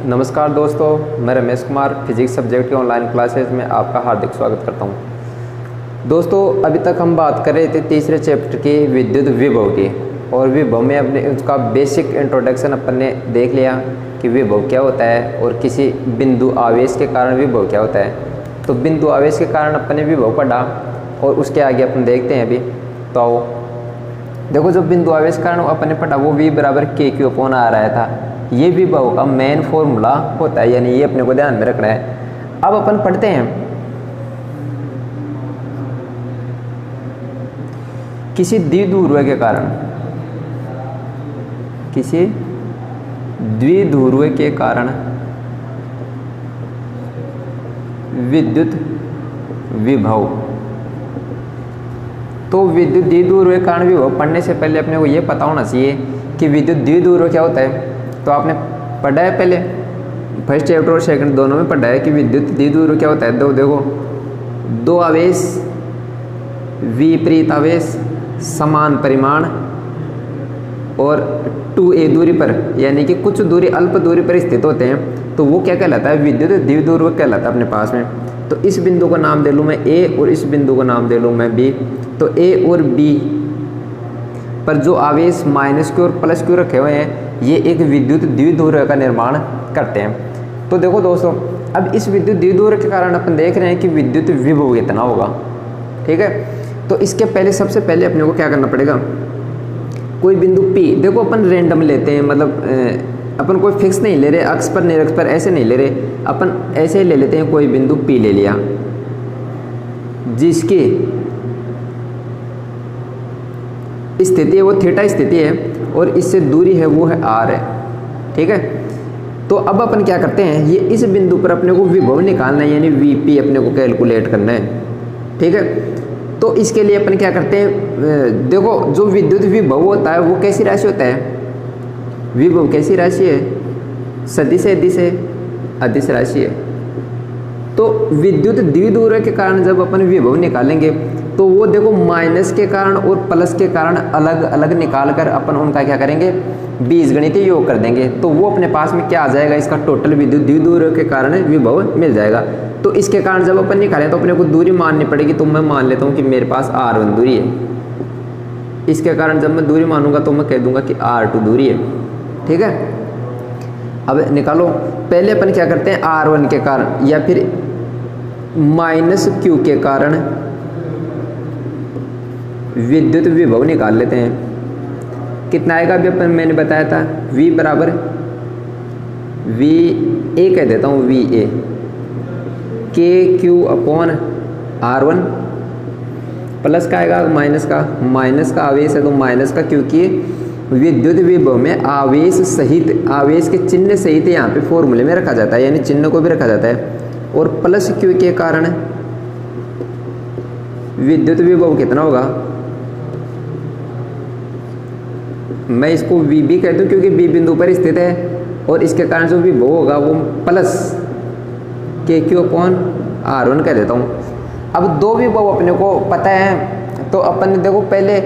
नमस्कार दोस्तों, मैं रमेश कुमार फिजिक्स सब्जेक्ट के ऑनलाइन क्लासेस में आपका हार्दिक स्वागत करता हूं। दोस्तों, अभी तक हम बात कर रहे थे तीसरे चैप्टर की विद्युत विभव की, और विभव में अपने उसका बेसिक इंट्रोडक्शन अपन ने देख लिया कि विभव क्या होता है और किसी बिंदु आवेश के कारण विभव क्या होता है। तो बिंदु आवेश के कारण अपन ने विभव पढ़ा और उसके आगे अपन देखते हैं अभी। तो आओ देखो, जो बिंदु आवेश के कारण अपन ने पढ़ा वो V बराबर KQ आ रहा था। ये विभव का मेन फॉर्मूला होता है, यानी ये अपने को ध्यान में रखना है। अब अपन पढ़ते हैं किसी द्विध्रुव के कारण, किसी द्विध्रुव के कारण विद्युत विभव। तो विद्युत द्विध्रुव के कारण विभव पढ़ने से पहले अपने को ये पता होना चाहिए कि विद्युत द्विध्रुव क्या होता है। तो आपने पढ़ा है पहले फर्स्ट चैप्टर और सेकंड दोनों में पढ़ा है कि विद्युत द्विध्रुव क्या होता है। देखो दो आवेश, विपरीत आवेश, समान परिमाण और 2a दूरी पर, यानी कि कुछ दूरी अल्प दूरी पर स्थित होते हैं, तो वो क्या कहलाता है, विद्युत द्विध्रुव कहलाता है अपने पास में। तो इस बिंदु को नाम दे लूँ मैं A और इस बिंदु को नाम दे लूँ मैं B। तो A और B पर जो आवेश माइनस Q और प्लस Q रखे हुए हैं, ये एक विद्युत द्विध्रुव का निर्माण करते हैं। तो देखो दोस्तों, अब इस विद्युत द्विध्रुव के कारण अपन देख रहे हैं कि विद्युत विभव कितना होगा। ठीक है, तो इसके पहले सबसे पहले अपने को क्या करना पड़ेगा, कोई बिंदु P, देखो अपन रैंडम लेते हैं, मतलब अपन कोई फिक्स नहीं ले रहे, अक्ष पर निरक्ष पर ऐसे नहीं ले रहे, अपन ऐसे ही ले लेते हैं। कोई बिंदु P ले लिया जिसकी स्थिति है वो थीटा स्थिति है और इससे दूरी है वो है r है। ठीक है, तो अब अपन क्या करते हैं, ये इस बिंदु पर अपने को विभव निकालना है, यानी Vp अपने को कैलकुलेट करना है। ठीक है, तो इसके लिए अपन क्या करते हैं, देखो जो विद्युत विभव होता है वो कैसी राशि होता है, विभव कैसी राशि है, सदिश है, अदिश है, अदिश राशि है। तो विद्युत द्विध्रुव के कारण जब अपन विभव निकालेंगे तो वो देखो माइनस के कारण और प्लस के कारण अलग अलग निकाल कर अपन उनका क्या करेंगे, बीजगणितीय योग कर देंगे। तो वो अपने पास में क्या आ जाएगा, इसका टोटल विद्युत द्विध्रुव के कारण विभव मिल जाएगा। तो इसके कारण जब अपन निकालें तो अपने को दूरी माननी पड़ेगी। तो मैं मान लेता हूँ कि मेरे पास R1 दूरी है। इसके कारण जब मैं दूरी मानूंगा तो मैं कह दूंगा कि R2 दूरी है। ठीक है, अब निकालो। पहले अपन क्या करते हैं, R1 के कारण या फिर माइनस Q के कारण विद्युत विभव निकाल लेते हैं। कितना आएगा, अभी अपन मैंने बताया था V बराबर VA कह देता हूँ, VA KQ upon R1 plus का आएगा माइनस का आवेश है तो माइनस का, क्योंकि विद्युत विभव में आवेश सहित, आवेश के चिन्ह सहित यहाँ पे फॉर्मूले में रखा जाता है, यानी चिन्ह को भी रखा जाता है। और प्लस Q के कारण विद्युत विभव कितना होगा, मैं इसको VB कह दूं क्योंकि B बिंदु पर स्थित है, और इसके कारण जो विभव होगा वो प्लस KQ अपॉन R1 कह देता हूँ। अब दो विभव अपने को पता है, तो अपन ने देखो पहले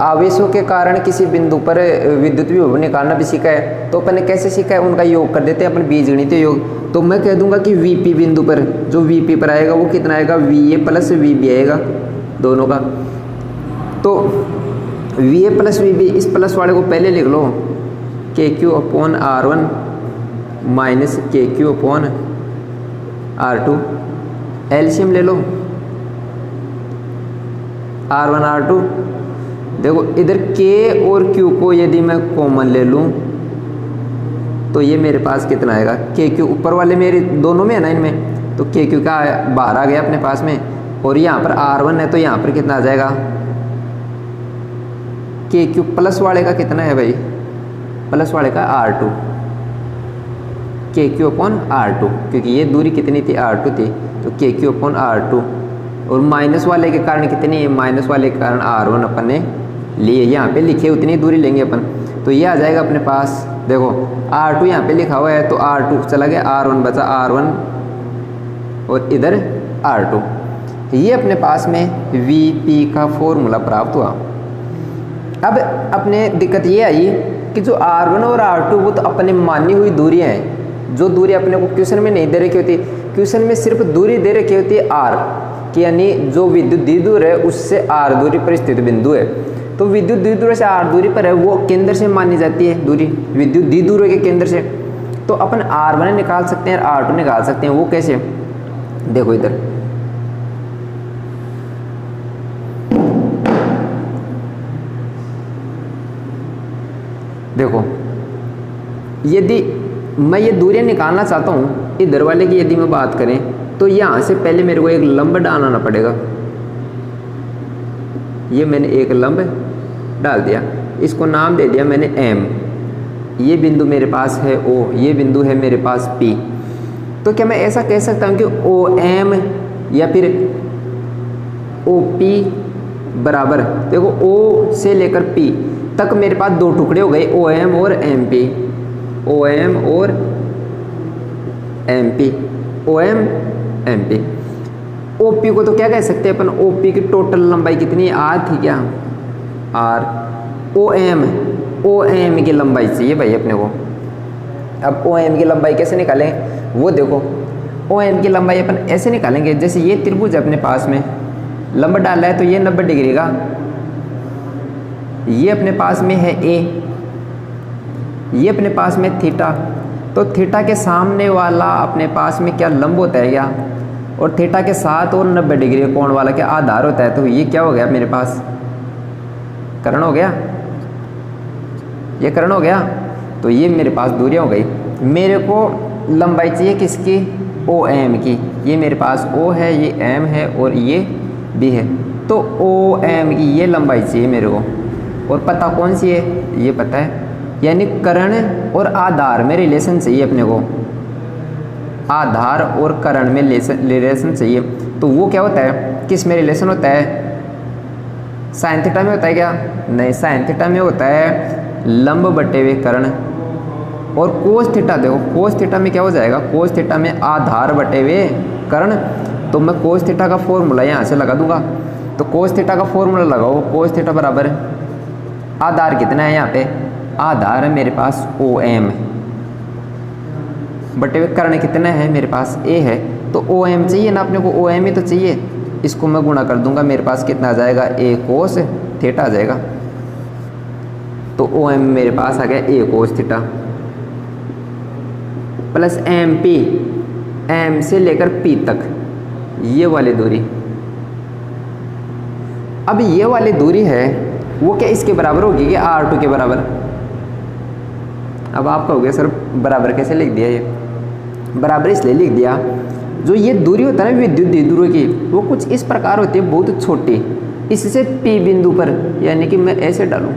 आवेशों के कारण किसी बिंदु पर विद्युत विभव निकालना भी सीखा है। तो अपन ने कैसे सीखा है, उनका योग कर देते हैं अपन, बीजगणितीय योग। तो मैं कह दूंगा कि VP बिंदु पर जो VP पर आएगा वो कितना आएगा, VA प्लस VB आएगा दोनों का। तो VA प्लस VB, इस प्लस वाले को पहले लिख लो, KQ upon R1 minus KQ upon R2, LCM ले लो R1 R2। देखो इधर K और Q को यदि मैं कॉमन ले लूँ तो ये मेरे पास कितना आएगा, KQ ऊपर वाले मेरे दोनों में है ना, इनमें तो KQ का बाहर आ गया अपने पास में, और यहाँ पर R1 है तो यहाँ पर कितना आ जाएगा, KQ प्लस वाले का कितना है भाई, प्लस वाले का R2, KQ अपॉन R2, क्योंकि ये दूरी कितनी थी, R2 थी, तो KQ अपॉन R2। और माइनस वाले के कारण कितनी है, माइनस वाले के कारण R1 अपन ने लिए, यहाँ पे लिखे उतनी दूरी लेंगे अपन, तो ये आ जाएगा अपने पास। देखो R2 यहाँ पे लिखा हुआ है तो R2 चला गया, R1 बचा R1 और इधर R2। ये अपने पास में Vp का फॉर्मूला प्राप्त हुआ। अब अपने दिक्कत ये आई कि जो R1 और R2 वो तो अपने मानी हुई दूरियां हैं, जो दूरी अपने को क्वेश्चन में नहीं दे रखी होती, क्वेश्चन में सिर्फ दूरी दे रखी होती है r कि यानी जो विद्युत द्विध्रुव है उससे r दूरी पर स्थित बिंदु है। तो विद्युत द्विध्रुव से r दूरी पर है वो केंद्र से मानी जाती है दूरी, विद्युत द्विध्रुव के केंद्र से। तो अपन r1 निकाल सकते हैं और r2 निकाल सकते हैं। वो कैसे, देखो इधर देखो, यदि मैं ये दूरियां निकालना चाहता हूँ इधर वाले की, यदि मैं बात करें तो यहाँ से पहले मेरे को एक लंब डालना पड़ेगा। ये मैंने एक लंब डाल दिया, इसको नाम दे दिया मैंने m। ये बिंदु मेरे पास है O, ये बिंदु है मेरे पास P। तो क्या मैं ऐसा कह सकता हूँ कि OM या फिर OP बराबर, देखो O से लेकर P तक मेरे पास दो टुकड़े हो गए, OM और MP, OM और MP, OM MP। OP को तो क्या कह सकते हैं अपन, OP की टोटल लंबाई कितनी है, R थी क्या, R। OM की लंबाई चाहिए भाई अपने को। अब OM की लंबाई कैसे निकालें, वो देखो, OM की लंबाई अपन ऐसे निकालेंगे, जैसे ये त्रिभुज अपने पास में लंब डाला है तो ये 90 डिग्री का, ये अपने पास में है A, ये अपने पास में थीटा। तो थीटा के सामने वाला अपने पास में क्या लंब होता है क्या, और थीटा के साथ और 90 डिग्री कोण वाला क्या आधार होता है। तो ये क्या हो गया मेरे पास, कर्ण हो गया, ये कर्ण हो गया। तो ये मेरे पास दूरियां हो गई। मेरे को लंबाई चाहिए किसकी, OM की। ये मेरे पास O है, ये M है और ये B है। तो OM की ये लंबाई चाहिए मेरे को, और पता कौन सी है, ये पता है, यानी कर्ण और आधार में रिलेशन चाहिए अपने को, आधार और कर्ण में रिलेशन चाहिए। तो वो क्या होता है, किस में रिलेशन होता है, साइन थीटा में होता है क्या, नहीं, साइन थीटा में होता है लंब बटे हुए कर्ण। और कोस थीटा, देखो कोस थीटा में क्या हो जाएगा, कोस थीटा में आधार बटे हुए कर्ण। तो मैं कोस थीटा का फॉर्मूला यहाँ से लगा दूंगा। तो कोस थीटा का फॉर्मूला लगाओ, कोस थीटा बराबर आधार कितना है, यहाँ पे आधार है मेरे पास OM बटे हुए कर्ण कितना है मेरे पास A है। तो OM चाहिए ना अपने को, OM ही तो चाहिए। इसको मैं गुणा कर दूंगा, मेरे पास कितना आ जाएगा, A कोस थीटा आ जाएगा। तो OM मेरे पास आ गया A cos theta plus MP, M से लेकर P तक ये वाली दूरी। अब ये वाली दूरी है वो क्या इसके बराबर होगी कि R2 के बराबर। अब आप कहोगे सर बराबर कैसे लिख दिया, ये बराबर इसलिए लिख दिया, जो ये दूरी होता है ना विद्युत द्विध्रुव की, वो कुछ इस प्रकार होती है, बहुत छोटी। इससे P बिंदु पर, यानी कि मैं ऐसे डालूं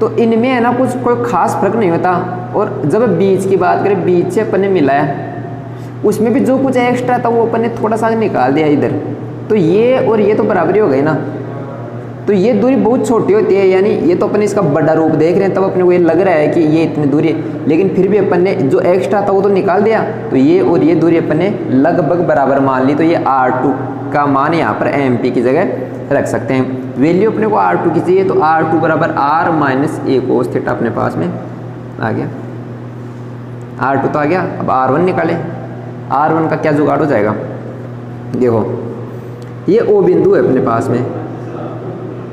तो इनमें है ना कुछ कोई खास फर्क नहीं होता। और जब बीच की बात करें, बीच से अपन ने मिलाया, उसमें भी जो कुछ एक्स्ट्रा था वो अपन ने थोड़ा सा निकाल दिया इधर। तो ये और ये तो बराबरी हो गई ना। तो ये दूरी बहुत छोटी होती है, यानी ये तो अपन इसका बड़ा रूप देख रहे हैं, तब अपने को ये लग रहा है कि ये इतनी दूरी है, लेकिन फिर भी अपन ने जो एक्स्ट्रा था वो तो निकाल दिया। तो ये और ये दूरी अपन ने लगभग बराबर मान ली। तो ये R2 का मान यहाँ पर MP की जगह रख सकते हैं। वैल्यू अपने को R2 की चाहिए, तो R2 बराबर R minus A cos theta अपने पास में आ गया। R2 तो आ गया, अब R1 निकालें। R1 का क्या जुगाड़ हो जाएगा, देखो ये O बिंदु है अपने पास में,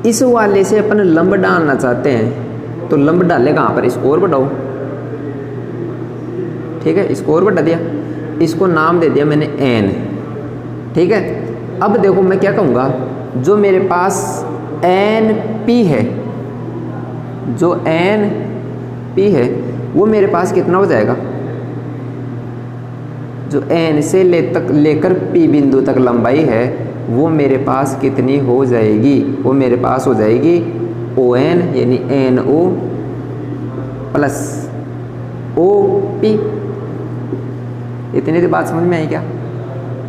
इस वाले से अपन लंब डालना चाहते हैं। तो लंब डाले कहाँ पर, इसको और बढ़ाओ, ठीक है, इसको और बढ़ा दिया, इसको नाम दे दिया मैंने N, ठीक है। अब देखो मैं क्या कहूँगा, जो मेरे पास NP है, जो NP है वो मेरे पास कितना हो जाएगा, जो N से लेकर P बिंदु तक लंबाई है वो मेरे पास कितनी हो जाएगी, वो मेरे पास हो जाएगी ON यानी NO प्लस OP। इतनी तो बात समझ में आई क्या,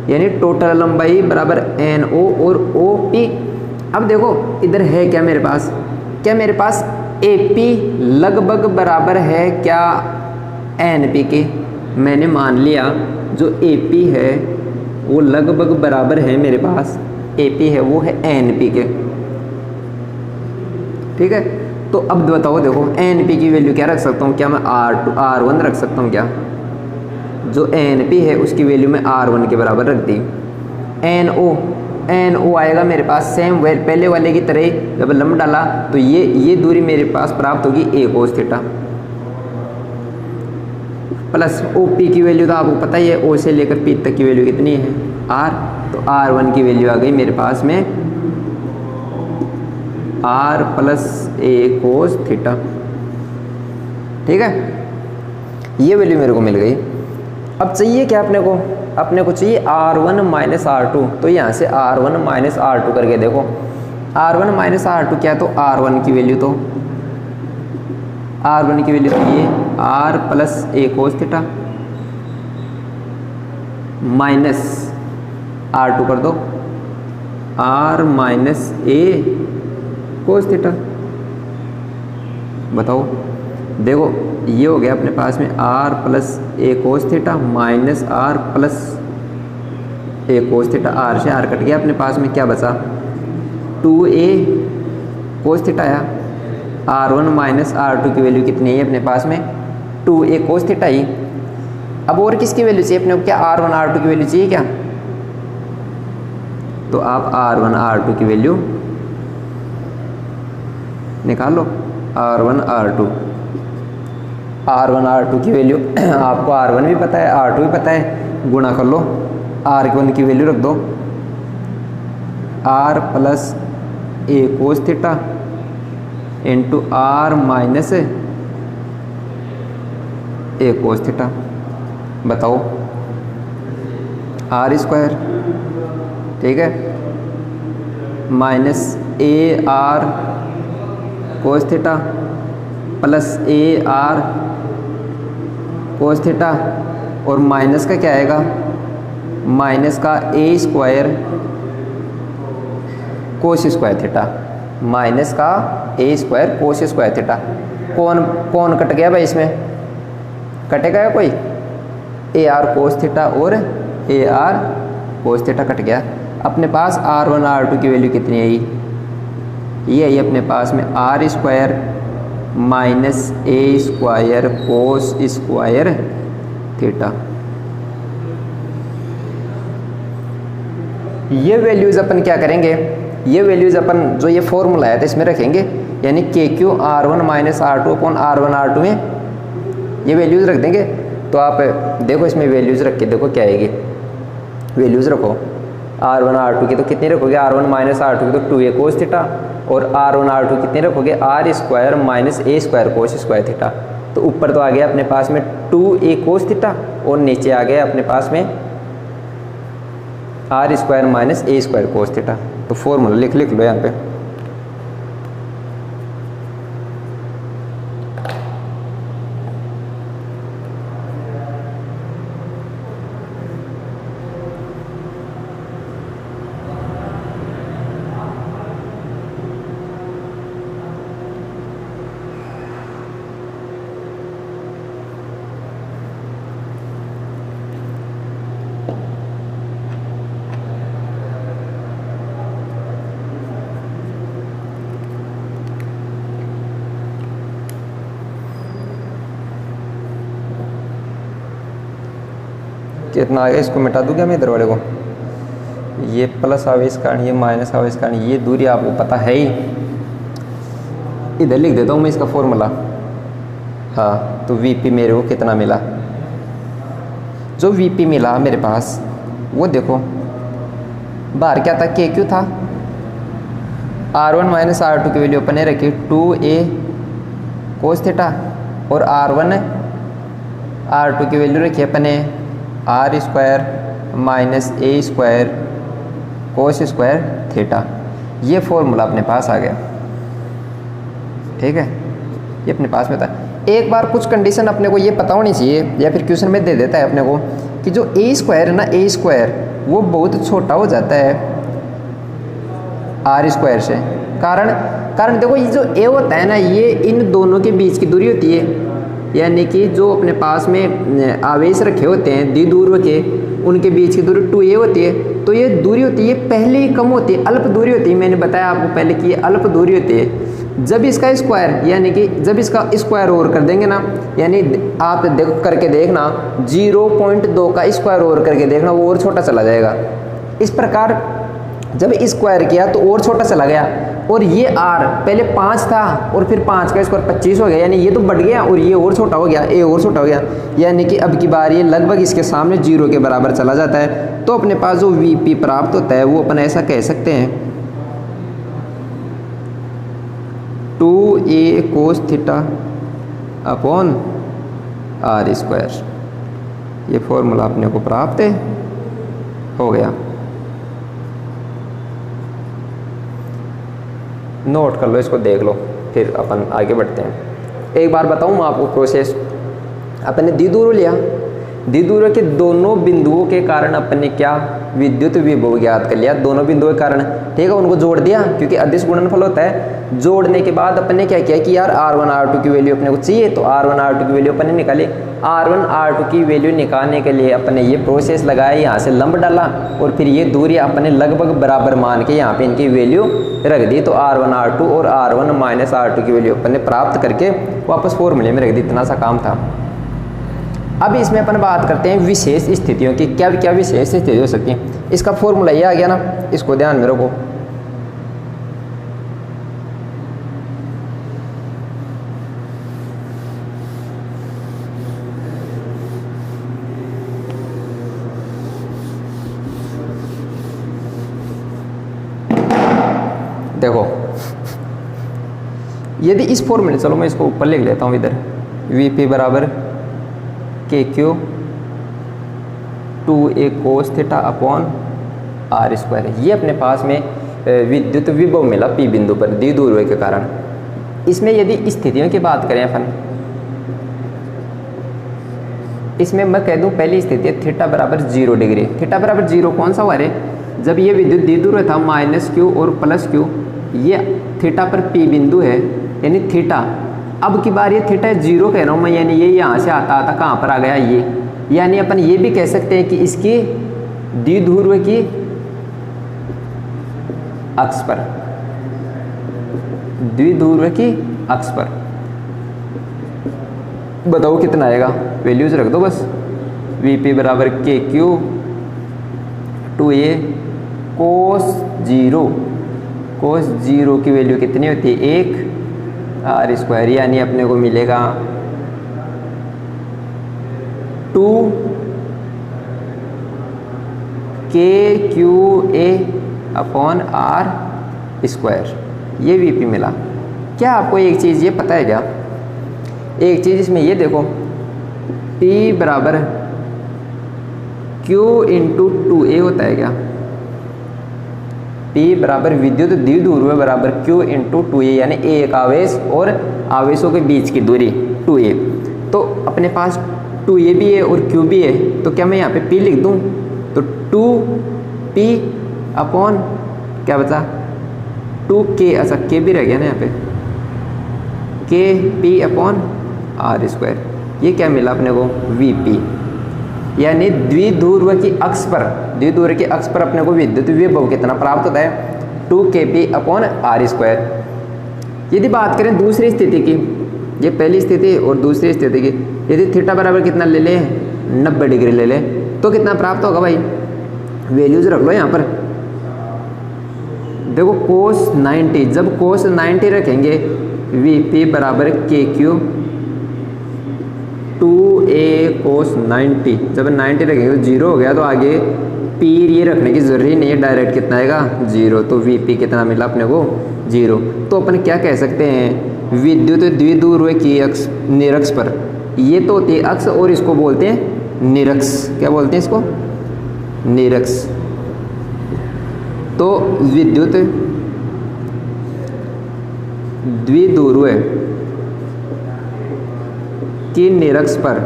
यानी टोटल लंबाई बराबर NO और OP। अब देखो इधर है क्या मेरे पास, क्या मेरे पास AP लगभग बराबर है क्या NP के। मैंने मान लिया जो AP है वो लगभग बराबर है मेरे पास, AP है वो है NP के, ठीक है। तो अब बताओ, देखो एन पी की वैल्यू क्या रख सकता हूँ, क्या मैं R1 रख सकता हूँ क्या? जो एन पी है उसकी वैल्यू मैं R1 के बराबर रख दी। एन ओ आएगा मेरे पास सेम पहले वाले की तरह ही, जब लंब डाला तो ये दूरी मेरे पास प्राप्त होगी A cos theta, plus O P की वैल्यू तो आपको पता ही है, ओ से लेकर पी तक की वैल्यू कितनी है R, तो R1 की वैल्यू आ गई मेरे पास में R plus a cos theta. ठीक है, ये वैल्यू मेरे को मिल गई। अब चाहिए क्या अपने को चाहिए R1 माइनस R2, तो यहाँ से R1 माइनस R2 करके देखो, R1 माइनस R2 क्या, तो R1 की वैल्यू तो ये R plus a cos theta minus R2 कर दो R minus a cos theta. बताओ, देखो ये हो गया अपने पास में R plus a cos theta minus R plus a cos theta, R से R कट गया, अपने पास में क्या बचा 2a कोस थीटा आया। R1 माइनस R2 की वैल्यू कितनी है अपने पास में 2a कोस थीटा ही। अब और किसकी वैल्यू चाहिए अपने को, क्या R1 R2 की वैल्यू चाहिए क्या? तो आप R1 R2 की वैल्यू निकालो, R1 R2 की वैल्यू आपको R1 भी पता है R2 भी पता है, गुणा कर लो, R1 की वैल्यू रख दो R plus a cos theta into R minus a cos theta. बताओ R स्क्वायर, ठीक है, minus a R cos theta plus a R cos theta, और माइनस का क्या आएगा, माइनस का a square cos square theta, minus का a square cos square theta. कौन कट गया भाई, इसमें कटेगा या कोई, ए आर कोस थीटा और ए आर कोस थीटा कट गया। अपने पास R1 R2 की वैल्यू कितनी है, ये है अपने पास में R स्क्वायर माइनस ए स्क्वायर कोस स्क्वायर थीटा। ये वैल्यूज अपन क्या करेंगे, ये वैल्यूज अपन जो ये फॉर्मूला है तो इसमें रखेंगे, यानी KQ R1 minus R2 upon R1 R2 में ये वैल्यूज रख देंगे। तो आप देखो इसमें वैल्यूज रख के देखो क्या आएगी, वैल्यूज रखो R1 R2 की तो कितनी रखोगे, R1 माइनस R2 की तो 2a कोस थीटा, और R1 R2 कितने रखोगे R स्क्वायर माइनस ए स्क्वायर कोस स्क्वायर थीटा। तो ऊपर तो आ गया अपने पास में 2a कोस थीटा, और नीचे आ गया अपने पास में R स्क्वायर माइनस ए स्क्वायर कोस थीटा। तो फॉर्मूला लिख लो यहाँ पे, कितना आ गया, इसको मिटा दूँ क्या मैं इधर वाले को, ये प्लस आवेश कारण ये माइनस आवेश कारण, ये दूरी आपको पता है ही, इधर लिख देता हूँ मैं इसका फॉर्मूला। हाँ, तो VP मेरे को कितना मिला, जो VP मिला मेरे पास वो देखो, बाहर क्या था KQ था, R1 माइनस R2 की वैल्यू अपन ने रखी 2a कोस थीटा, और R1 R2 की वैल्यू रखी अपने R स्क्वायर माइनस ए स्क्वायर कोस स्क्वायर थीटा। ये फॉर्मूला अपने पास आ गया, ठीक है, ये अपने पास में था। एक बार कुछ कंडीशन अपने को ये पता होनी चाहिए, या फिर क्वेश्चन में दे देता है अपने को कि जो ए स्क्वायर है ना, ए स्क्वायर वो बहुत छोटा हो जाता है R स्क्वायर से। कारण देखो, ये जो ए होता है ना, ये इन दोनों के बीच की दूरी होती है, यानी कि जो अपने पास में आवेश रखे होते हैं द्विध्रुव के, उनके बीच की दूरी 2a होती है। तो ये दूरी होती है पहले ही कम होती है, अल्प दूरी होती है। मैंने बताया आपको पहले कि ये अल्प दूरी होती है। जब इसका स्क्वायर यानी कि जब इसका स्क्वायर और कर देंगे ना, यानी आप देखो करके देखना 0.2 का स्क्वायर और करके देखना, वो और छोटा चला जाएगा। इस प्रकार जब स्क्वायर किया तो और छोटा चला गया, और ये r पहले 5 था और फिर 5 का स्क्वायर 25 हो गया, यानी ये तो बढ़ गया और ये और छोटा हो गया, a और छोटा हो गया, यानी कि अब की बार ये लगभग इसके सामने 0 के बराबर चला जाता है। तो अपने पास जो VP प्राप्त होता है वो अपन ऐसा कह सकते हैं 2a cos theta upon r square. ये फॉर्मूला अपने को प्राप्त हो गया। नोट कर लो, इसको देख लो, फिर अपन आगे बढ़ते हैं। एक बार बताऊं मैं आपको प्रोसेस। अपने द्विध्रुव लिया, द्विध्रुव के दोनों बिंदुओं के कारण अपन ने क्या विद्युत विभव ज्ञात कर लिया, दोनों बिंदुओं के कारण, ठीक है, उनको जोड़ दिया क्योंकि अदिश गुणनफल होता है। जोड़ने के बाद अपन ने क्या किया कि यार R1 R2 की वैल्यू अपने को चाहिए, तो R1 R2 की वैल्यू अपन ने निकाली। R1 R2 की वैल्यू निकालने के लिए अपन ने ये प्रोसेस लगाया, यहाँ से लंब डाला और फिर ये दूरी अपन ने लगभग बराबर मान के यहाँ पे इनकी वैल्यू रख दी। तो R1 R2 और R1 माइनस R2 की वैल्यू अपन ने प्राप्त करके वापस फॉर्मूले में रख दी। इतना सा काम था। अब इसमें अपन बात करते हैं विशेष स्थितियों की। क्या क्या विशेष स्थिति हो सकती है, इसका फॉर्मूला ये आ गया ना, इसको ध्यान में रखो। देखो यदि इस फॉर्मूले, चलो मैं इसको ऊपर लिख लेता हूँ इधर, VP बराबर KQ 2a cos theta upon R square. ये अपने पास में विद्युत विभव मिला P बिंदु पर द्विध्रुव के कारण। इसमें यदि स्थितियों की बात करें अपन, इसमें मैं कह दूं पहली स्थिति है थीटा बराबर 0 डिग्री। थीटा बराबर 0 कौन सा हुआ रे, जब ये विद्युत द्विध्रुव था -Q और +Q, ये थीटा पर P बिंदु है यानी थीटा। अब की बार ये थीटा 0 कह रहा हूँ मैं, यानी ये यहाँ से आता आता कहाँ पर आ गया ये, यानी अपन ये भी कह सकते हैं कि इसकी द्विध्रुव की अक्ष पर, द्विध्रुव की अक्ष पर बताओ कितना आएगा, वैल्यूज रख दो बस। VP बराबर KQ 2a cos 0 की वैल्यू कितनी होती है 1 R स्क्वायर, यानी अपने को मिलेगा 2KQA अपॉन R स्क्वायर। ये VP मिला। क्या आपको एक चीज़ ये पता है क्या, एक चीज़ इसमें ये देखो, P बराबर Q इंटू 2a होता है क्या, P बराबर विद्युत द्विध्रुव बराबर Q इंटू 2a, यानी एक आवेश और आवेशों के बीच की दूरी 2a। तो अपने पास 2a भी है और Q भी है, तो क्या मैं यहाँ पे P लिख दूँ, तो 2P अपॉन क्या बचा 2K, अच्छा K भी रह गया ना यहाँ पे, KP अपॉन R स्क्वायर। ये क्या मिला अपने को VP, यानी द्विध्रुव की अक्ष पर, द्विध्रुव की अक्ष पर अपने को विद्युत विभव कितना प्राप्त होता है 2KP अपॉन R स्क्वायर। यदि बात करें दूसरी स्थिति की, ये पहली स्थिति और दूसरी स्थिति की, यदि थीटा बराबर कितना ले लें 90 डिग्री ले लें, तो कितना प्राप्त होगा भाई, वैल्यूज रख लो यहाँ पर। देखो cos 90, जब cos 90 रखेंगे VP बराबर KQ 2a cos 90, जब 90 रखेंगे तो 0 हो गया, तो आगे P ये रखने की जरूरी नहीं है, डायरेक्ट कितना आएगा 0, तो VP कितना मिला अपने को 0। तो अपन क्या कह सकते हैं, विद्युत द्विध्रुव की अक्ष निरक्ष पर, ये तो होती है अक्ष और इसको बोलते हैं निरक्ष। क्या बोलते हैं इसको, निरक्ष। तो विद्युत द्विध्रुव की निरक्ष पर,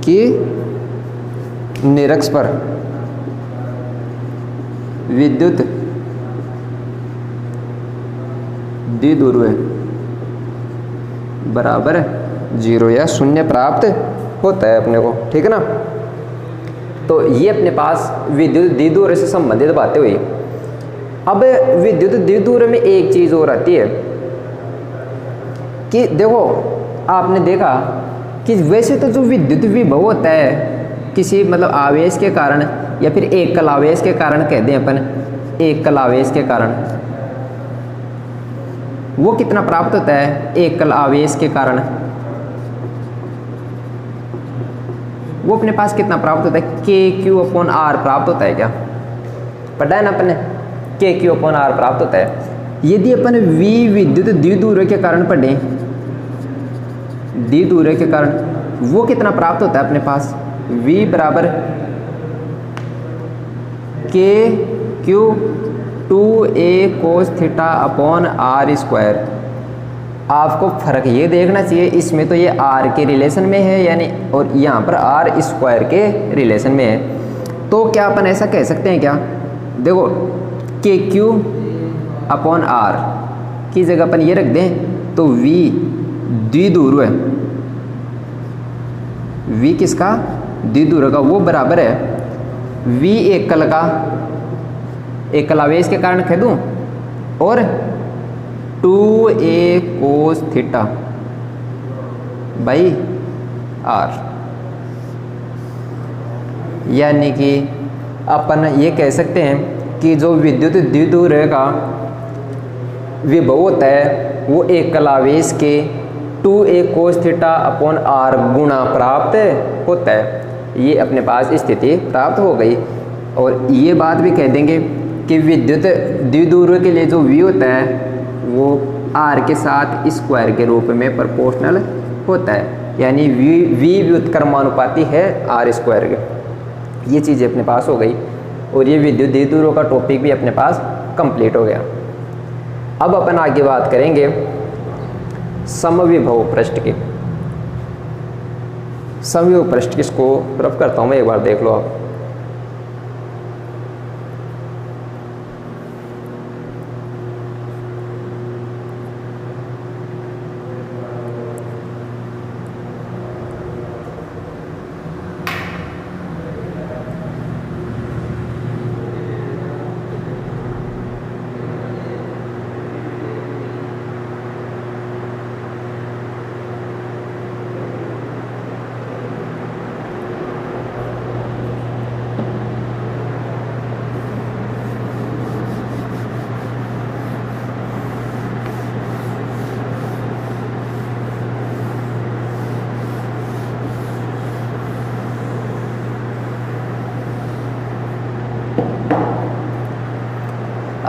की निरक्ष पर विद्युत द्विध्रुव बराबर 0 या 0 प्राप्त होता है अपने को, ठीक है ना। तो ये अपने पास विद्युत द्विध्रुव से संबंधित बातें हुई। अब विद्युत द्विध्रुव में एक चीज़ और आती है कि देखो आपने देखा कि वैसे तो जो विद्युत विभव होता है किसी मतलब आवेश के कारण या फिर एकल आवेश के कारण कह दें अपन, एकल आवेश के कारण वो कितना प्राप्त होता है, एकल आवेश के कारण वो अपने पास कितना प्राप्त होता है, KQ/R प्राप्त होता है। क्या पढ़ा है ना अपने, KQ/R प्राप्त होता है। यदि अपन V विद्युत द्विध्रुव के कारण पढ़ें, द्विध्रुव के कारण वो कितना प्राप्त होता है अपने पास, V बराबर KQ 2A cos θ/R²। आपको फर्क ये देखना चाहिए, इसमें तो ये R के रिलेशन में है यानी, और यहाँ पर R² के रिलेशन में है। तो क्या अपन ऐसा कह सकते हैं क्या, देखो KQ/R की जगह अपन ये रख दें तो V द्विध्रुव है, V किसका, द्विध्रुव का, वो बराबर है V एकल का, एकल आवेश के कारण कह दूं, और 2A cos θ/R। यानी कि अपन ये कह सकते हैं कि जो विद्युत द्विध्रुव का विभव होता है वो एकल आवेश के 2A cos θ/R गुणा प्राप्त होता है। ये अपने पास स्थिति प्राप्त हो गई। और ये बात भी कह देंगे कि विद्युत द्विध्रुव के लिए जो V होता है वो R के साथ स्क्वायर के रूप में प्रोपोर्शनल होता है, यानी V व्युत्क्रमानुपाती है R² के। ये चीज़ें अपने पास हो गई और ये विद्युत द्विध्रुव का टॉपिक भी अपने पास कंप्लीट हो गया। अब अपन आगे बात करेंगे समविभव पृष्ठ की। समविभव पृष्ठ किसको रफ करता हूँ मैं, एक बार देख लो आप।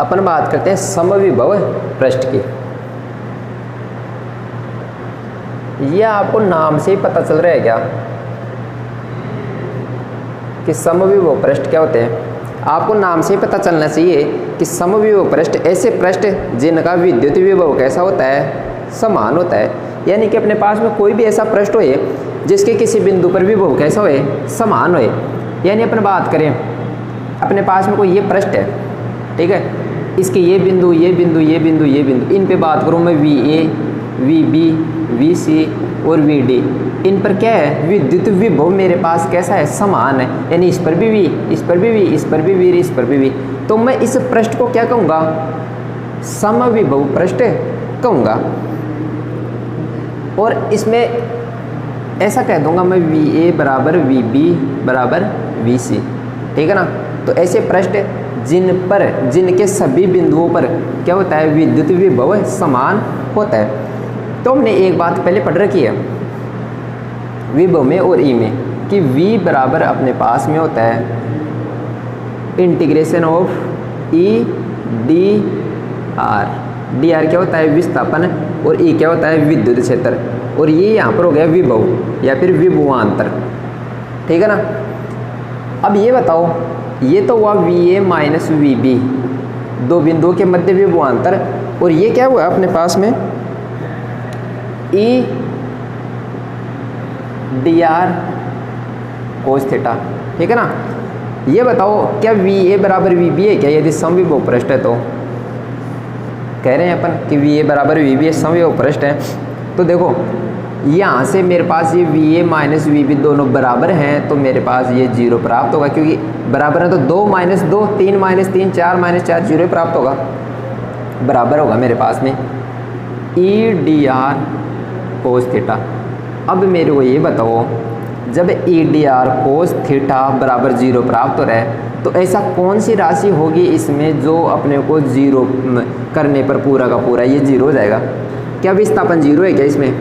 अपन बात करते हैं समविभव पृष्ठ की। यह आपको नाम से ही पता चल रहा है क्या कि समविभव पृष्ठ क्या होते हैं। आपको नाम से ही पता चलना चाहिए कि समविभव पृष्ठ ऐसे पृष्ठ जिनका विद्युत विभव कैसा होता है, समान होता है। यानी कि अपने पास में कोई भी ऐसा पृष्ठ होए जिसके किसी बिंदु पर विभव कैसा होए, समान होए। यानी अपन बात करें, अपने पास में कोई ये पृष्ठ है, ठीक है, इसके ये बिंदु, ये बिंदु, ये बिंदु, ये बिंदु, इन पे बात करूँ मैं VA, VB, VC और VD, इन पर क्या है, विद्युत विभव मेरे पास कैसा है, समान है। यानी इस पर भी V, इस पर भी V, इस पर भी V, इस पर भी V। तो मैं इस पृष्ठ को क्या कहूँगा, समविभव पृष्ठ कहूँगा। और इसमें ऐसा कह दूँगा मैं VA बराबर VB बराबर VC, ठीक है ना। तो ऐसे पृष्ठ जिनके सभी बिंदुओं पर क्या होता है, विद्युत विभव समान होता है। तो हमने एक बात पहले पढ़ रखी है विभव में और ई में कि V बराबर अपने पास में होता है integration of E dr। dr क्या होता है, विस्थापन, और E क्या होता है, विद्युत क्षेत्र। और ये यहाँ पर हो गया विभव या फिर विभवांतर, ठीक है ना। अब ये बताओ, ये तो हुआ VA माइनस VB, दो बिंदुओं के मध्य विभवांतर, और ये क्या हुआ अपने पास में E dr cos θ, ठीक है ना। ये बताओ क्या VA बराबर VB है क्या, यदि समविभव पृष्ठ है तो। कह रहे हैं अपन कि VA बराबर VB है, समविभव पृष्ठ है। तो देखो यहाँ से मेरे पास ये V A minus V B दोनों बराबर हैं, तो मेरे पास ये 0 प्राप्त होगा, क्योंकि बराबर है तो 2 माइनस 2, 3 माइनस 3, 4 माइनस 4, 0 प्राप्त होगा, बराबर होगा मेरे पास में E D R cos theta. अब मेरे को ये बताओ, जब E D R cos theta बराबर 0 प्राप्त हो रहा है, तो ऐसा कौन सी राशि होगी इसमें जो अपने को 0 करने पर पूरा का पूरा ये 0 हो जाएगा? क्या विस्थापन 0 है क्या इसमें?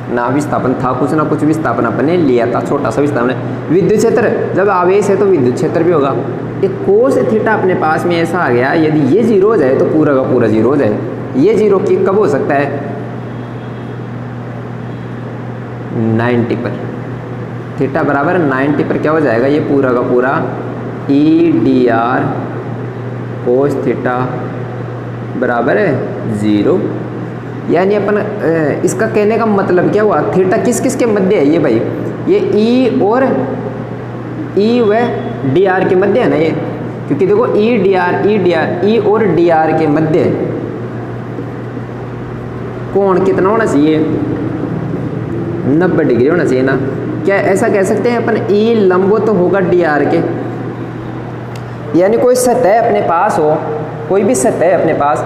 ना विस्थापन था, कुछ ना कुछ विस्थापन अपने लिया था, छोटा सा विस्थापन। विद्युत क्षेत्र, जब आवेश है तो विद्युत क्षेत्र भी होगा। एक कोस थीटा अपने पास में ऐसा आ गया, यदि ये 0 हो जाए तो पूरा का पूरा 0 हो जाए। ये 0 की कब हो सकता है? 90 पर। थीटा बराबर 90 पर क्या हो जाएगा? ये पूरा का पूरा E D R cos theta बराबर है 0। यानी अपन इसका कहने का मतलब क्या हुआ? थीटा किस किस के मध्य है ये भाई? ये ई और ई व डी आर के मध्य है ना ये, क्योंकि देखो ई और डी आर के मध्य कोण कितना होना चाहिए? 90 डिग्री होना चाहिए ना। क्या ऐसा कह सकते हैं अपन ई लंबवत तो होगा डी आर के? यानी कोई सतह अपने पास हो, कोई भी सतह अपने पास,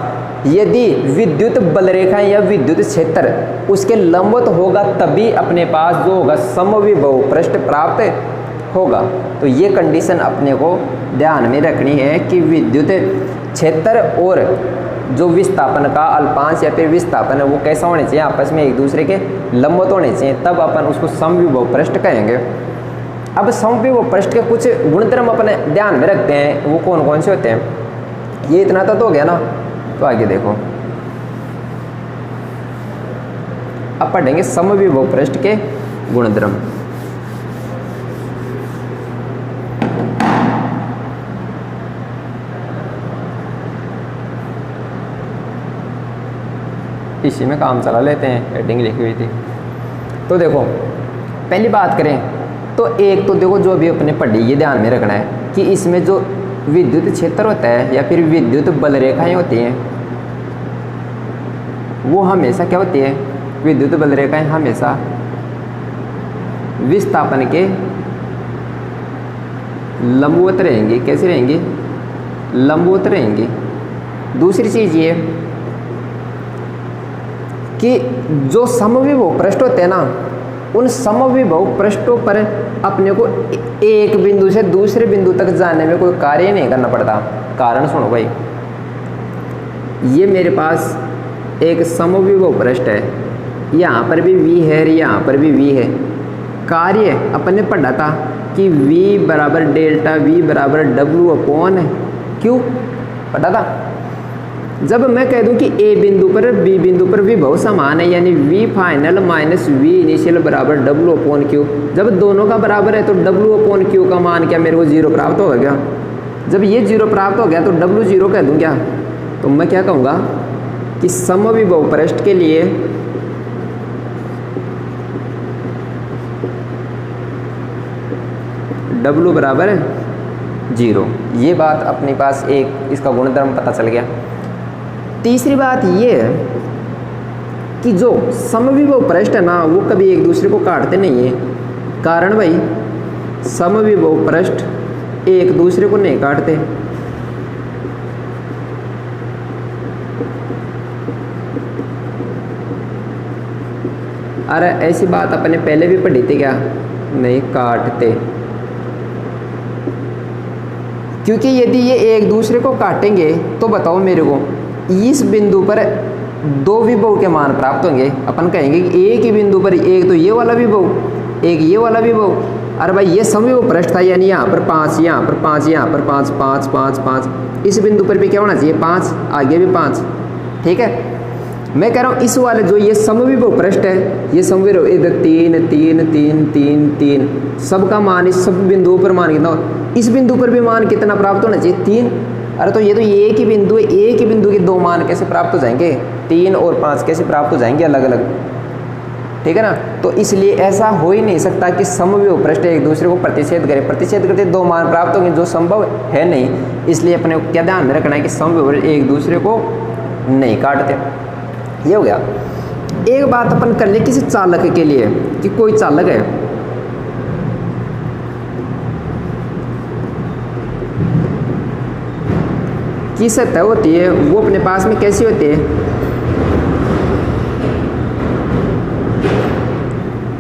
यदि विद्युत बल रेखाएं या विद्युत क्षेत्र उसके लंबवत होगा तभी अपने पास जो होगा समविभव पृष्ठ प्राप्त होगा। तो ये कंडीशन अपने को ध्यान में रखनी है कि विद्युत क्षेत्र और जो विस्थापन का अल्पांश या फिर विस्थापन है वो कैसा होने चाहिए? आपस में एक दूसरे के लंबवत होने चाहिए, तब अपन उसको समविभव पृष्ठ कहेंगे। अब समविभव पृष्ठ के कुछ गुणधर्म अपने ध्यान में रखते हैं, वो कौन कौन से होते हैं? ये इतना तो हो गया ना, तो आगे देखो अब पढ़ेंगे समविभव पृष्ठ के गुणधर्म। इसी में काम चला लेते हैं, हेडिंग लिखी हुई थी। तो देखो पहली बात करें तो एक तो देखो जो भी अपने पढ़ी ये ध्यान में रखना है कि इसमें जो विद्युत क्षेत्र होता है या फिर विद्युत बल रेखाएं होती हैं वो हमेशा क्या होती है? विद्युत बल रेखाएं हमेशा विस्थापन के लंबवत रहेंगी। कैसे रहेंगी? लंबवत रहेंगी। दूसरी चीज ये कि जो समविभव पृष्ठ होते हैं ना, उन समविभव पृष्ठों पर अपने को एक बिंदु से दूसरे बिंदु तक जाने में कोई कार्य नहीं करना पड़ता। कारण सुनो भाई, ये मेरे पास एक समविभव पृष्ठ है, यहाँ पर भी v है, यहाँ पर भी v है। कार्य अपन ने पढ़ा था कि v बराबर डेल्टा v बराबर W/Q पढ़ा था। जब मैं कह दूं कि a बिंदु पर b बिंदु पर विभव समान है, यानी v final minus v initial बराबर W/Q, जब दोनों का बराबर है तो W/Q का मान क्या मेरे को 0 प्राप्त होगा क्या? जब ये 0 प्राप्त हो गया तो W 0 कह दूं क्या? तो मैं क्या कहूँगा कि समविभव पृष्ठ के लिए W बराबर 0। ये बात अपने पास एक इसका गुणधर्म पता चल गया। तीसरी बात ये है कि जो समविभव पृष्ठ है ना वो कभी एक दूसरे को काटते नहीं है। कारण भाई समविभव पृष्ठ एक दूसरे को नहीं काटते। अरे ऐसी बात अपने पहले भी पढ़ी थी क्या? नहीं काटते, क्योंकि यदि ये एक दूसरे को काटेंगे तो बताओ मेरे को इस बिंदु पर दो विभव के मान प्राप्त होंगे। अपन कहेंगे कि एक ही बिंदु पर एक तो ये वाला विभव, एक ये वाला विभव। अरे भाई ये समविभव पृष्ठ था, यानी यहाँ पर 5, यहाँ पर 5, यहाँ पर 5, 5, 5, 5। इस बिंदु पर भी क्या होना चाहिए? 5, आगे भी 5। ठीक है, मैं कह रहा हूँ इस वाले जो ये समविभव पृष्ठ है, ये समविभव इधर 3, 3, 3, 3, 3, सबका मान इस सब बिंदुओं पर मान कितना? इस बिंदु पर भी मान कितना प्राप्त होना चाहिए? 3। अरे तो ये तो एक ही बिंदु है, एक ही बिंदु के दो मान कैसे प्राप्त हो जाएंगे? 3 और 5 कैसे प्राप्त हो जाएंगे अलग अलग? ठीक है ना। तो इसलिए ऐसा हो ही नहीं सकता कि समविभव पृष्ठ एक दूसरे को प्रतिच्छेद करे। प्रतिच्छेद करते दो मान प्राप्त होंगे, जो संभव है नहीं। इसलिए अपने को क्या ध्यान में रखना है कि समविभव एक दूसरे को नहीं काटते। ये हो गया। एक बात अपन कर ले किसी चालक के लिए कि कोई चालक है, की सतह होती है वो अपने पास में कैसी होती है,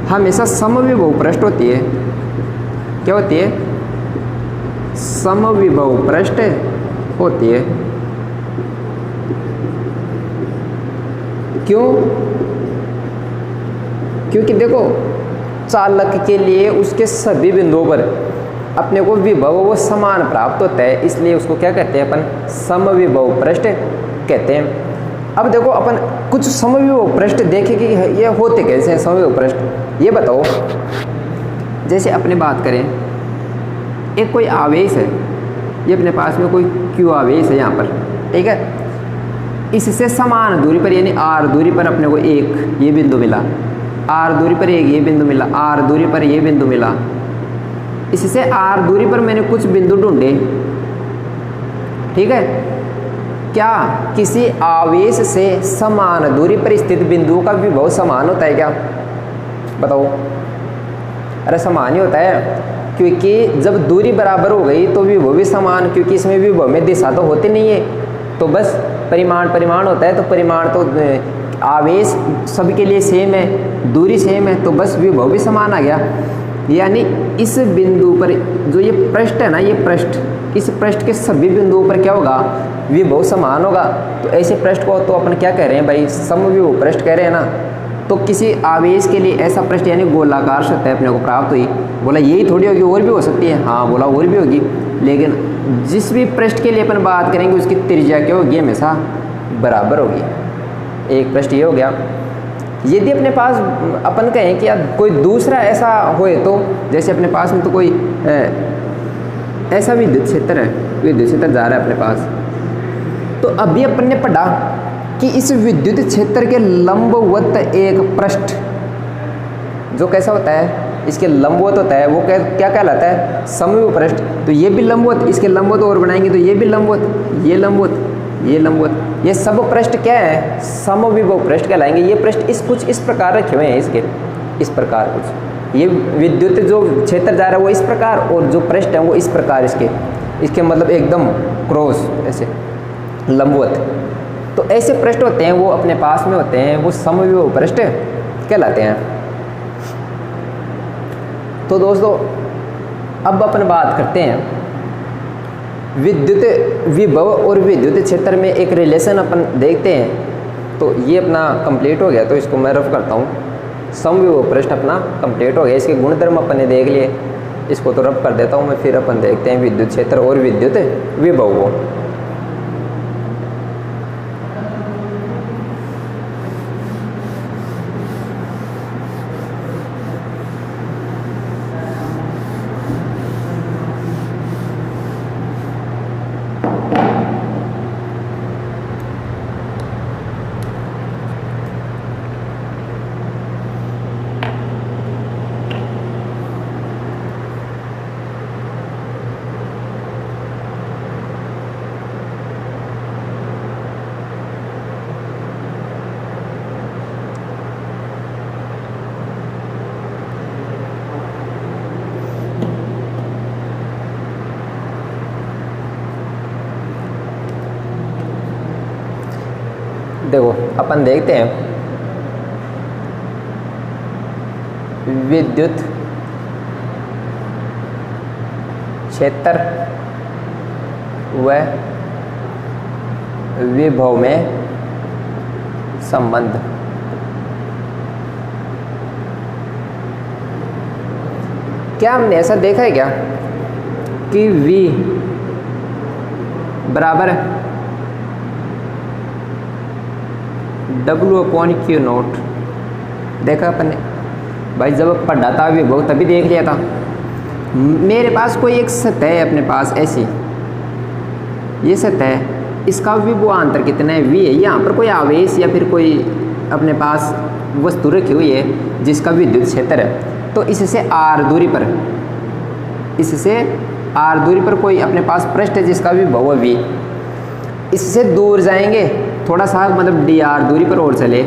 हमेशा समविभव पृष्ठ होती है। क्या होती है? समविभव पृष्ठ होती है। क्यों? क्योंकि देखो चालक के लिए उसके सभी बिंदुओं पर अपने को विभव वो समान प्राप्त होता है, इसलिए उसको क्या कहते हैं अपन? समविभव पृष्ठ कहते हैं। अब देखो अपन कुछ समविभव पृष्ठ देखें कि ये होते कैसे हैं समविभव पृष्ठ, ये बताओ। जैसे अपने बात करें, एक कोई आवेश है, ये अपने पास में कोई क्यू आवेश है यहाँ पर, ठीक है, इससे समान दूरी पर यानी r दूरी पर अपने को एक ये बिंदु मिला, r दूरी पर एक ये बिंदु मिला, r दूरी पर ये बिंदु मिला। इससे r दूरी पर मैंने कुछ बिंदु ढूंढे, ठीक है। क्या किसी आवेश से समान दूरी पर स्थित बिंदुओं का विभव समान होता है क्या? बताओ। अरे समान ही होता है, क्योंकि जब दूरी बराबर हो गई तो विभव भी समान, क्योंकि इसमें विभव में दिशा तो होती नहीं है, तो बस परिमाण होता है, तो परिमाण तो आवेश सबके लिए सेम है, दूरी सेम है, तो बस विभव भी समान आ गया। यानी इस बिंदु पर जो ये पृष्ठ है ना, ये पृष्ठ, इस पृष्ठ के सभी बिंदुओं पर क्या होगा? विभव समान होगा। तो ऐसे पृष्ठ को तो अपन क्या कह रहे हैं भाई? समविभव पृष्ठ कह रहे हैं ना। तो किसी आवेश के लिए ऐसा पृष्ठ यानी गोलाकार सतह अपने को प्राप्त हुई। बोला यही थोड़ी होगी, और भी हो सकती है। हाँ बोला और भी होगी, लेकिन जिस भी पृष्ठ के लिए अपन बात करेंगे उसकी त्रिज्या क्या होगी? हमेशा बराबर होगी। एक पृष्ठ ये हो गया। यदि अपने पास अपन कहें कि यार कोई दूसरा ऐसा होए, तो जैसे अपने पास में तो कोई ऐसा विद्युत क्षेत्र है, विद्युत क्षेत्र जा रहा है अपने पास, तो अभी अपन ने पढ़ा कि इस विद्युत क्षेत्र के लंबवत एक पृष्ठ जो कैसा होता है, इसके लंबवत होता है, वो क्या कहलाता है? समविभव पृष्ठ। तो ये भी लंबवत, इसके लंबवत और बनाएंगे तो ये भी लंबवत, ये लंबवत, ये लंबवत, ये सब पृष्ठ क्या है? समविभव पृष्ठ कहलाएंगे। ये पृष्ठ कुछ इस प्रकार रखे हुए हैं, इसके इस प्रकार कुछ, ये विद्युत जो क्षेत्र जा रहा है वो इस प्रकार, और जो पृष्ठ है वो इस प्रकार, इसके मतलब एकदम क्रॉस ऐसे लंबवत। तो ऐसे पृष्ठ होते हैं, वो अपने पास में होते हैं, वो समविभव पृष्ठ कहलाते हैं। तो दोस्तों अब अपन बात करते हैं विद्युत विभव और विद्युत क्षेत्र में एक रिलेशन अपन देखते हैं। तो ये अपना कंप्लीट हो गया, तो इसको मैं रफ करता हूँ। समविभव पृष्ठ अपना कंप्लीट हो गया, इसके गुणधर्म अपन ने देख लिए, इसको तो रफ कर देता हूँ मैं। फिर अपन देखते हैं विद्युत क्षेत्र और विद्युत विभव को। देखो अपन देखते हैं विद्युत क्षेत्र व विभव में संबंध। क्या हमने ऐसा देखा है क्या कि V बराबर W/Q0? देखा अपन ने भाई, जब पढ़ा था विभव तभी देख लिया था। मेरे पास कोई एक सतह है अपने पास ऐसी, ये सतह है, इसका विभवांतर कितना है? V है। यहाँ पर कोई आवेश या फिर कोई अपने पास वस्तु रखी हुई है जिसका विद्युत क्षेत्र है, तो इससे r दूरी पर, इससे r दूरी पर कोई अपने पास पृष्ठ है जिसका विभव है V। इससे दूर जाएंगे थोड़ा सा, मतलब dr दूरी पर और चले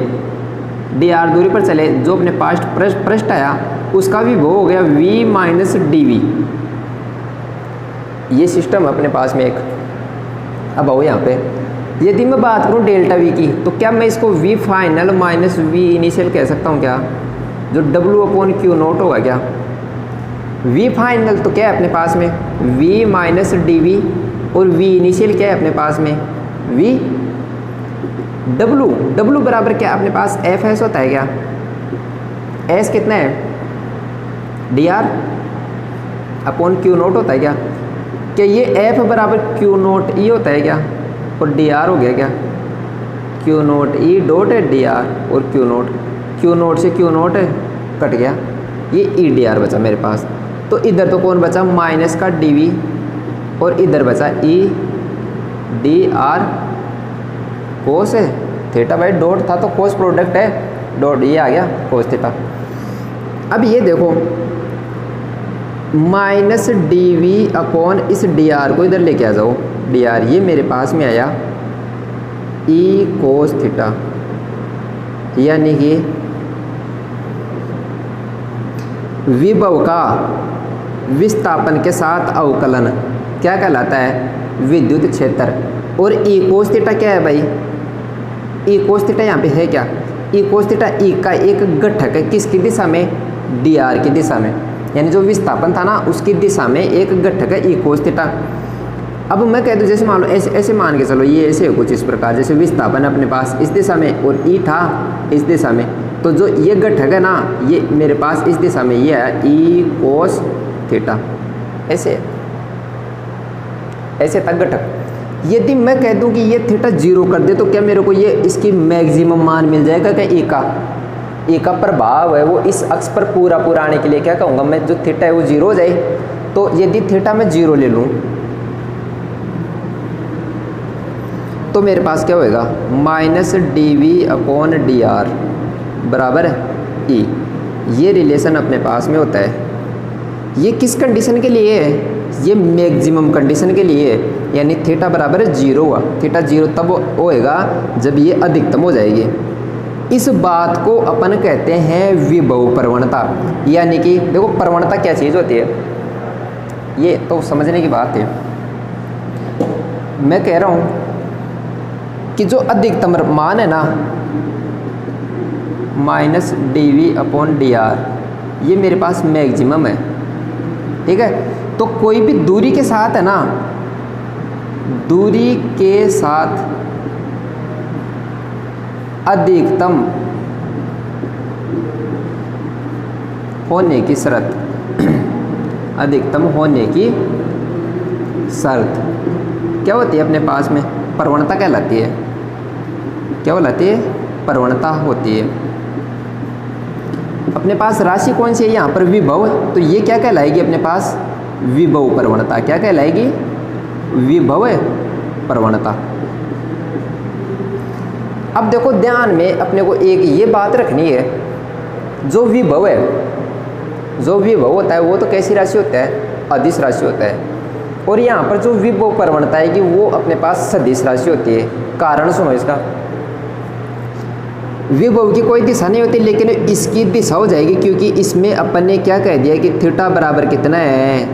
डी आर दूरी पर चले, जो अपने पास पृष्ठ आया उसका विभव हो गया v माइनस डी वी। ये सिस्टम अपने पास में एक। अब आओ यहाँ पे, यदि मैं बात करूँ डेल्टा वी की, तो क्या मैं इसको v final minus v initial कह सकता हूँ क्या, जो w अपॉन क्यू नोट होगा क्या। v फाइनल तो क्या है अपने पास में v माइनस डी वी, और v इनिशियल क्या है अपने पास में v w बराबर क्या अपने पास एफ एस होता है क्या, एस कितना है D R upon Q note होता है क्या ये एफ बराबर क्यू नोट ई होता है क्या, और डी आर हो गया क्या क्यू नोट ई डॉट है डी आर, और क्यू नोट से क्यू नोट कट गया, ये ई डी आर बचा मेरे पास। तो इधर तो कौन बचा माइनस का डी वी, और इधर बचा ई डी आर कोस है थीटा बाई डॉट था तो कोस प्रोडक्ट है डॉट, ये आ गया कोस थीटा। अब ये देखो माइनस डी वी अपॉन इस डी आर को इधर लेके आ जाओ, डी आर ये मेरे पास में आया ई कोस थीटा, यानी कि विभव का विस्थापन के साथ अवकलन क्या कहलाता है विद्युत क्षेत्र। और ई कोस थीटा क्या है भाई, ई कोस थीटा यहाँ पे है क्या, ई कोस थीटा ई का एक घटक है किसकी दिशा में डी आर की दिशा में, यानी जो विस्थापन था ना उसकी दिशा में एक घटक है ई कोस थीटा। अब मैं कह दूँ जैसे मान लो ऐसे मान के चलो, ये ऐसे कुछ इस प्रकार, जैसे विस्थापन अपने पास इस दिशा में और ई था इस दिशा में, तो जो ये घटक है ना ये मेरे पास इस दिशा में ये है ई कोस थीटा, ऐसे तक घटक। यदि मैं कह दूं कि ये थीटा जीरो कर दे तो क्या मेरे को ये इसकी मैक्सिमम मान मिल जाएगा क्या, ए का प्रभाव है वो इस अक्ष पर पूरा आने के लिए क्या कहूँगा मैं, जो थीटा है वो जीरो हो जाए। तो यदि थीटा मैं जीरो ले लूँ तो मेरे पास क्या होएगा minus D V upon D R बराबर ई, ये रिलेशन अपने पास में होता है। ये किस कंडीशन के लिए है, ये मैक्सिमम कंडीशन के लिए है, यानी थीटा बराबर जीरो हुआ, थीटा जीरो तब होएगा जब ये अधिकतम हो जाएगी। इस बात को अपन कहते हैं विभव प्रवणता, यानी कि देखो प्रवणता क्या चीज़ होती है ये तो समझने की बात है। मैं कह रहा हूँ कि जो अधिकतम मान है ना minus D V upon D R, ये मेरे पास मैक्सिमम है, ठीक है। तो कोई भी दूरी के साथ है ना, दूरी के साथ अधिकतम होने की शर्त, अधिकतम होने की शर्त क्या होती है अपने पास में, प्रवणता कहलाती है। क्या कहलाती है, प्रवणता होती है। अपने पास राशि कौन सी है यहाँ पर विभव, तो ये क्या कहलाएगी अपने पास विभव प्रवणता, क्या कहलाएगी विभव प्रवणता। अब देखो ध्यान में अपने को एक ये बात रखनी है, जो विभव है, जो विभव होता है वो तो कैसी राशि होता है, अदिश राशि होता है। और यहाँ पर जो विभव प्रवणता है कि वो अपने पास सदिश राशि होती है। कारण सुनो इसका, विभव की कोई दिशा नहीं होती लेकिन इसकी दिशा हो जाएगी, क्योंकि इसमें अपन ने क्या कह दिया कि थीटा बराबर कितना है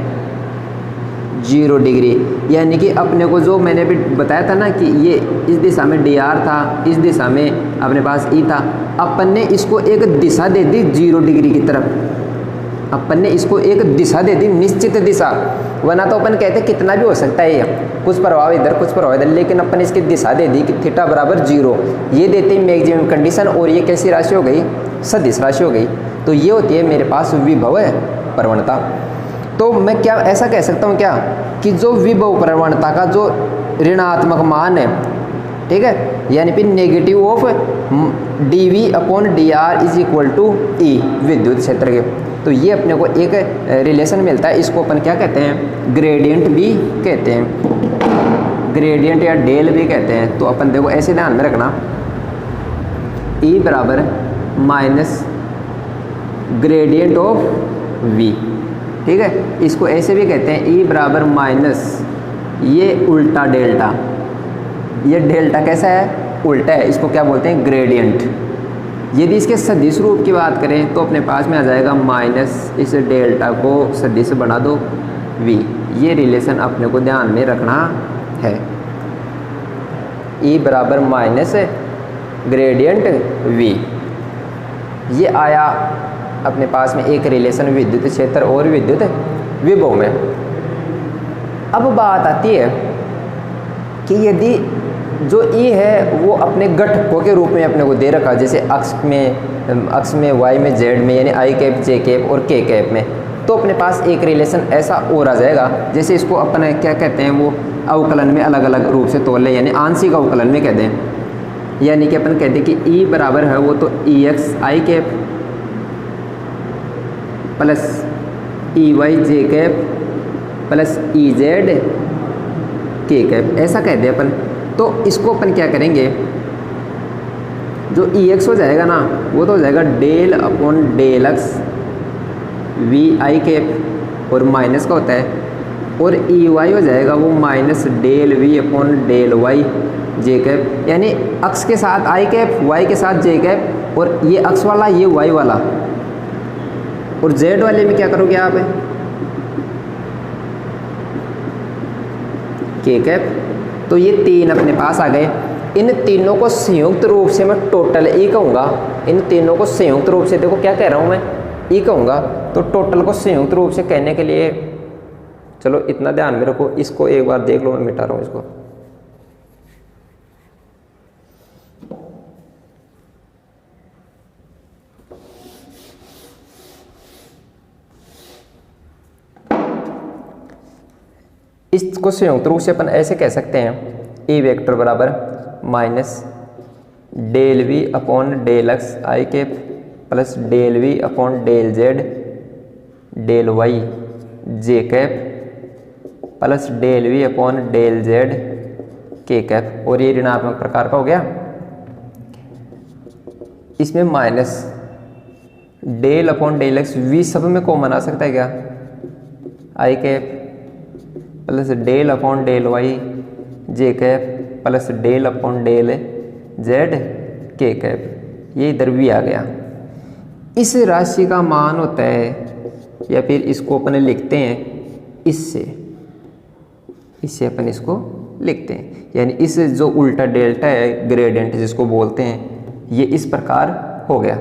0 डिग्री, यानी कि अपने को जो मैंने भी बताया था ना कि ये इस दिशा में डी आर था, इस दिशा में अपने पास ई था, अपन ने इसको एक दिशा दे दी 0 डिग्री की तरफ, अपन ने इसको एक दिशा दे दी, निश्चित दिशा, वरना तो अपन कहते कितना भी हो सकता है ये, कुछ प्रभाव इधर कुछ प्रभाव इधर, लेकिन अपन इसकी दिशा दे दी कि थीटा बराबर 0, ये देते हैं मैक्सिमम कंडीशन। और ये कैसी राशि हो गई, सदिश राशि हो गई। तो ये होती है मेरे पास विभव प्रवणता। तो मैं क्या ऐसा कह सकता हूँ क्या कि जो विभव प्रवणता का जो ऋणात्मक मान है, ठीक है, यानी फिर negative of D V upon D R is equal to E विद्युत क्षेत्र के, तो ये अपने को एक रिलेशन मिलता है। इसको अपन क्या कहते हैं, ग्रेडियंट भी कहते हैं, ग्रेडियंट या डेल भी कहते हैं। तो अपन देखो ऐसे ध्यान में रखना, ई बराबर माइनस ग्रेडियंट ऑफ वी, ठीक है। इसको ऐसे भी कहते हैं ई बराबर माइनस ये उल्टा डेल्टा, ये डेल्टा कैसा है, उल्टा है, इसको क्या बोलते हैं ग्रेडियंट, यदि इसके सदिश रूप की बात करें तो अपने पास में आ जाएगा माइनस इस डेल्टा को सदिश बना दो v। ये रिलेशन अपने को ध्यान में रखना है। E बराबर माइनस ग्रेडियंट v, ये आया अपने पास में एक रिलेशन विद्युत क्षेत्र और विद्युत विभव में। अब बात आती है कि यदि जो E है वो अपने घटकों के रूप में अपने को दे रखा, जैसे अक्ष में y में z में यानी i कैप j कैप और k कैप में, तो अपने पास एक रिलेशन ऐसा और आ जाएगा। जैसे इसको अपन क्या कहते हैं, वो अवकलन में अलग अलग रूप से तोड़ ले, यानी आंशिक अवकलन में कहते हैं। यानी कि अपन कहते हैं कि E बराबर है वो तो ex i cap plus ey j cap plus ez k cap, ऐसा कहते हैं अपन। तो इसको अपन क्या करेंगे, जो ex हो जाएगा ना वो तो हो जाएगा del upon del X V I cap और माइनस का होता है, और ई वाई हो जाएगा वो minus del V upon del Y J cap, यानी अक्ष के साथ आई कैप वाई के साथ जे कैप, और ये अक्ष वाला ये वाई वाला, और जेड वाले में क्या करोगे आप के कैप। तो ये तीन अपने पास आ गए। इन तीनों को संयुक्त रूप से मैं टोटल ई कहूँगा। इन तीनों को संयुक्त रूप से, देखो क्या कह रहा हूँ मैं, ई कहूँगा। तो टोटल को संयुक्त रूप से कहने के लिए चलो इतना ध्यान में रखो, इसको एक बार देख लो, मैं मिटा रहा हूँ इसको। इसको संयुक्त रूप से अपन ऐसे कह सकते हैं, ए वेक्टर बराबर minus del V upon del X I cap plus del V upon del Z del Y J cap plus del V upon del Z K cap, और ये ऋणात्मक प्रकार का हो गया। इसमें minus del upon del X V सब में कॉमन आ सकता है क्या, I cap plus del upon del Y J cap plus del upon del Z K cap, ये इधर भी आ गया। इस राशि का मान होता है, या फिर इसको अपन लिखते हैं इससे अपन इसको लिखते हैं, यानी इस जो उल्टा डेल्टा है ग्रेडियंट जिसको बोलते हैं, ये इस प्रकार हो गया,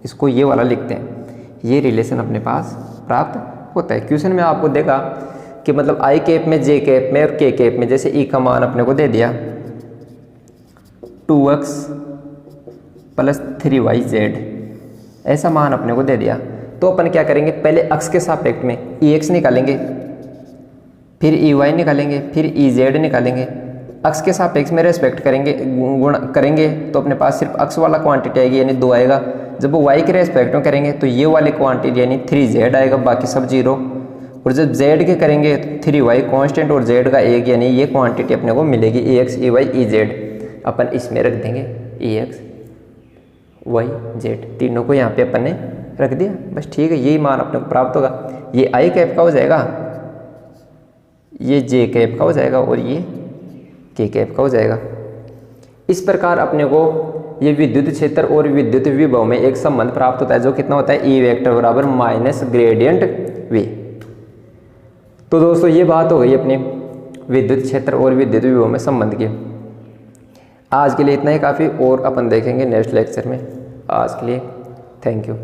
इसको ये वाला लिखते हैं। ये रिलेशन अपने पास प्राप्त होता है। क्वेश्चन में आपको देखा कि मतलब आई कैप में जे कैप में और के कैप में, जैसे ई का मान अपने को दे दिया 2x प्लस 3yz, ऐसा मान अपने को दे दिया। तो अपन क्या करेंगे, पहले अक्ष के सापेक्ष में ex निकालेंगे, फिर ey निकालेंगे, फिर ez निकालेंगे। अक्ष के सापेक्ष में रेस्पेक्ट करेंगे, गुण करेंगे, तो अपने पास सिर्फ अक्ष वाला क्वांटिटी आएगी यानी 2 आएगा। जब वो y के रेस्पेक्ट में करेंगे तो ये वाली क्वांटिटी यानी 3z आएगा, बाकी सब 0। और जब z के करेंगे तो 3y कांस्टेंट और z का 1, यानी ये क्वांटिटी अपने को मिलेगी ex ey ez। अपन इसमें रख देंगे ex y z, तीनों को यहाँ पे अपन ने रख दिया, बस ठीक है। यही मान अपने को प्राप्त होगा। ये आई कैप का हो जाएगा, ये जे कैप का हो जाएगा, और ये के कैप का हो जाएगा। इस प्रकार अपने को ये विद्युत क्षेत्र और विद्युत विभव में एक संबंध प्राप्त होता है, जो कितना होता है, ई वेक्टर बराबर माइनस ग्रेडियंट वी। तो दोस्तों ये बात हो गई अपनी विद्युत क्षेत्र और विद्युत विभव में संबंध की। आज के लिए इतना ही काफ़ी, और अपन देखेंगे नेक्स्ट लेक्चर में। आज के लिए थैंक यू।